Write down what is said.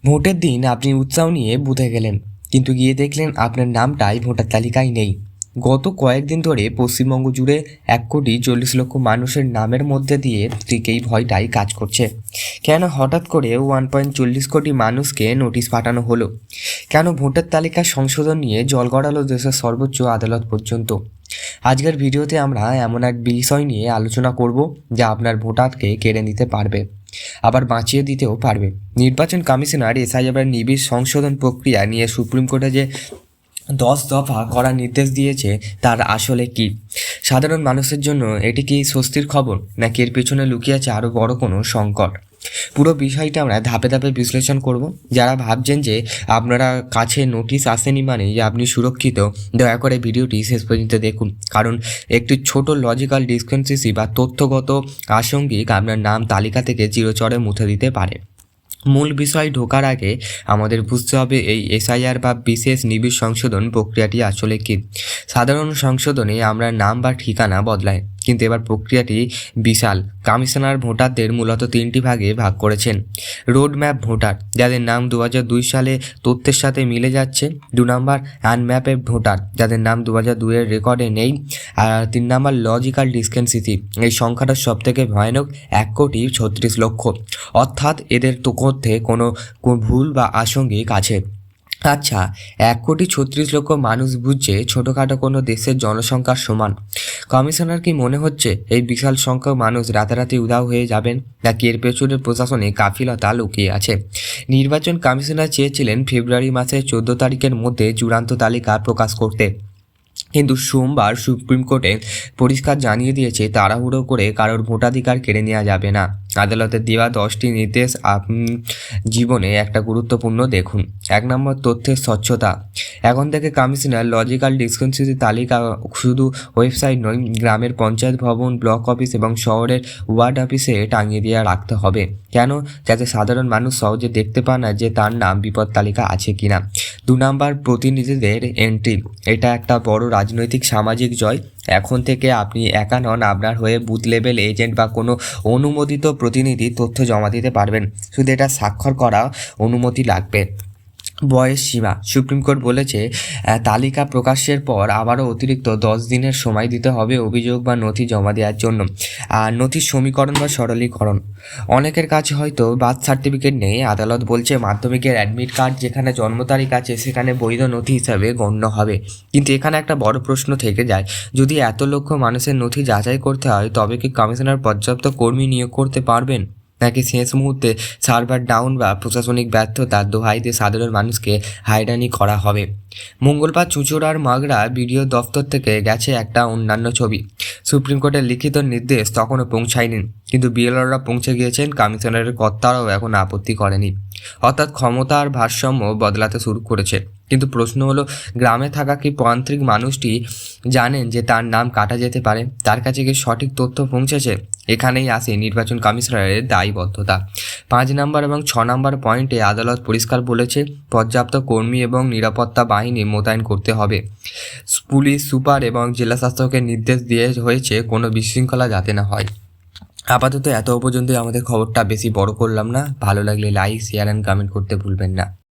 ভোটের দিন আপনি উৎসাহ নিয়ে বুথে গেলেন, কিন্তু গিয়ে দেখলেন আপনার নামটাই ভোটার তালিকায় নেই। গত কয়েকদিন ধরে পশ্চিমবঙ্গ জুড়ে 1,40,00,000 মানুষের নামের মধ্যে দিয়ে ঠিক এই ভয়টাই কাজ করছে। কেন হঠাৎ করে 1.40 কোটি মানুষকে নোটিশ পাঠানো হলো? কেন ভোটার তালিকা সংশোধন নিয়ে জল গড়ালো দেশের সর্বোচ্চ আদালত পর্যন্ত? আজকের ভিডিওতে আমরা এমন এক বিষয় নিয়ে আলোচনা করব যা আপনার ভোটারকে কেড়ে নিতে পারবে, আবার বাঁচিয়ে দিতেও পারবে। নির্বাচন কমিশনার এসআইআর নিবিড় সংশোধন প্রক্রিয়া নিয়ে সুপ্রিম কোর্টে যে 10 দফা করার নির্দেশ দিয়েছে তার আসলে কি? সাধারণ মানুষের জন্য এটি কি স্বস্তির খবর, নাকি এর পেছনে লুকিয়ে আছে আরও বড় কোনো সংকট? পুরো বিষয়টা আমরা ধাপে ধাপে বিশ্লেষণ করব। যারা ভাবছেন যে আপনারা কাছে নোটিশ আসেনি মানে যে আপনি সুরক্ষিত, দয়া করে ভিডিওটি শেষ পর্যন্ত দেখুন, কারণ একটি ছোট লজিক্যাল ডিসক্রিপেন্সি বা তথ্যগত আশঙ্কিক আপনার নাম তালিকা থেকে চিরচরে মুছে দিতে পারে। মূল বিষয় ঢোকার আগে আমাদের বুঝতে হবে এই এসআইআর বা বিশেষ নিবিড় সংশোধন প্রক্রিয়াটি আসলে কী। সাধারণ সংশোধনে আমরা নাম বা ঠিকানা বদলাই, কিন্তু এবার প্রক্রিয়াটি বিশাল। কমিশনার ভোটারদের মূলত 3টি ভাগে ভাগ করেছেন। রোড ম্যাপ ভোটার, যাদের নাম 2002 সালে তথ্যের সাথে মিলে যাচ্ছে। 2 নম্বর আনম্যাপেড ভোটার, যাদের নাম 2002-এর রেকর্ডে নেই। আর 3 নম্বর লজিক্যাল ডিসক্রিপেন্সি, এই সংখ্যাটা সবথেকে ভয়ানক, 1,36,00,000। অর্থাৎ এদের তো মধ্যে কোনো ভুল বা আশঙ্কিক আছে। আচ্ছা, 1,36,00,000 মানুষ বুঝছে ছোটোখাটো কোনো দেশের জনসংখ্যার সমান। কমিশনার কি মনে হচ্ছে এই বিশাল সংখ্যক মানুষ রাতারাতি উধাও হয়ে যাবেন, নাকি এর পেছনে প্রশাসনে গাফিলতা লুকিয়ে আছে? নির্বাচন কমিশনার চেয়েছিলেন ফেব্রুয়ারি মাসের 14 তারিখের মধ্যে চূড়ান্ত তালিকা প্রকাশ করতে, কিন্তু সোমবার সুপ্রিম কোর্টে পরিষ্কার জানিয়ে দিয়েছে তাড়াহুড়ো করে কারোর ভোটাধিকার কেড়ে নেওয়া যাবে না। আদালতের দেওয়া 10টি নির্দেশ আপনি জীবনে একটা গুরুত্বপূর্ণ দেখুন। 1 নম্বর, তথ্যের স্বচ্ছতা। এখন থেকে কমিশনার লজিক্যাল ডিসক্রিপেন্সি তালিকা শুধু ওয়েবসাইট নয়, গ্রামের পঞ্চায়েত ভবন, ব্লক অফিস এবং শহরের ওয়ার্ড অফিসে টাঙিয়ে দিয়ে রাখতে হবে। কেন? যাতে সাধারণ মানুষ সহজে দেখতে পান না যে তার নাম বিপদ তালিকা আছে কিনা। 2 নম্বর, প্রতিনিধিদের এন্ট্রি। এটা একটা বড় রাজনৈতিক সামাজিক জয়। এখন থেকে আপনি একা নন, আপনার হয়ে বুথ লেভেল এজেন্ট বা কোনো অনুমোদিত প্রতিনিধি তথ্য জমা দিতে পারবেন, শুধু এটা স্বাক্ষর করা অনুমতি লাগবে। বয়স সীমা, সুপ্রিম কোর্ট বলেছে তালিকা প্রকাশের পর আবারও অতিরিক্ত 10 দিনের সময় দিতে হবে অভিযোগ বা নথি জমা দেওয়ার জন্য। আর নথির সমীকরণ বা সরলীকরণ, অনেকের কাছে হয়তো বার্থ সার্টিফিকেট নেই, আদালত বলছে মাধ্যমিকের অ্যাডমিট কার্ড যেখানে জন্ম তারিখ আছে সেখানে বৈধ নথি হিসাবে গণ্য হবে। কিন্তু এখানে একটা বড় প্রশ্ন থেকে যায়, যদি এত লক্ষ মানুষের নথি যাচাই করতে হয় তবে কি কমিশনার পর্যাপ্ত কর্মী নিয়োগ করতে পারবেন, নাকি শেষ মুহূর্তে সার্ভার ডাউন বা প্রশাসনিক ব্যর্থতার দোহাই দিয়ে সাধারণ মানুষকে হয়রানি করা হবে? মঙ্গলবার চুঁচুড়ার মাগরা বিডিও দফতর থেকে গেছে একটা অন্যান্য ছবি। সুপ্রিম কোর্টের লিখিত নির্দেশ তখনও পৌঁছায়নি, কিন্তু বিএলআররা পৌঁছে গিয়েছেন, কমিশনারের কর্তারাও এখন আপত্তি করেনি। অর্থাৎ ক্ষমতার ভারসাম্য বদলাতে শুরু করেছে। কিন্তু প্রশ্ন হলো, গ্রামে থাকা কি প্রান্তিক মানুষটি জানেন যে তার নাম কাটা যেতে পারে? তার কাছে কি সঠিক তথ্য পৌঁছেছে? এখানেই আসে নির্বাচন কমিশনারের দায়বদ্ধতা। 5 নম্বর এবং 6 নম্বর পয়েন্টে আদালত পরিষ্কার বলেছে পর্যাপ্ত কর্মী এবং নিরাপত্তা বাহিনী মোতায়েন করতে হবে। পুলিশ সুপার এবং জেলা শাসকের নির্দেশ দিয়ে হয়েছে কোনো বিশৃঙ্খলা যাতে না হয়। আপাতত এত পর্যন্তই আমাদের খবরটা, বেশি বড় করলাম না। ভালো লাগলে লাইক, শেয়ার অ্যান্ড কমেন্ট করতে ভুলবেন না।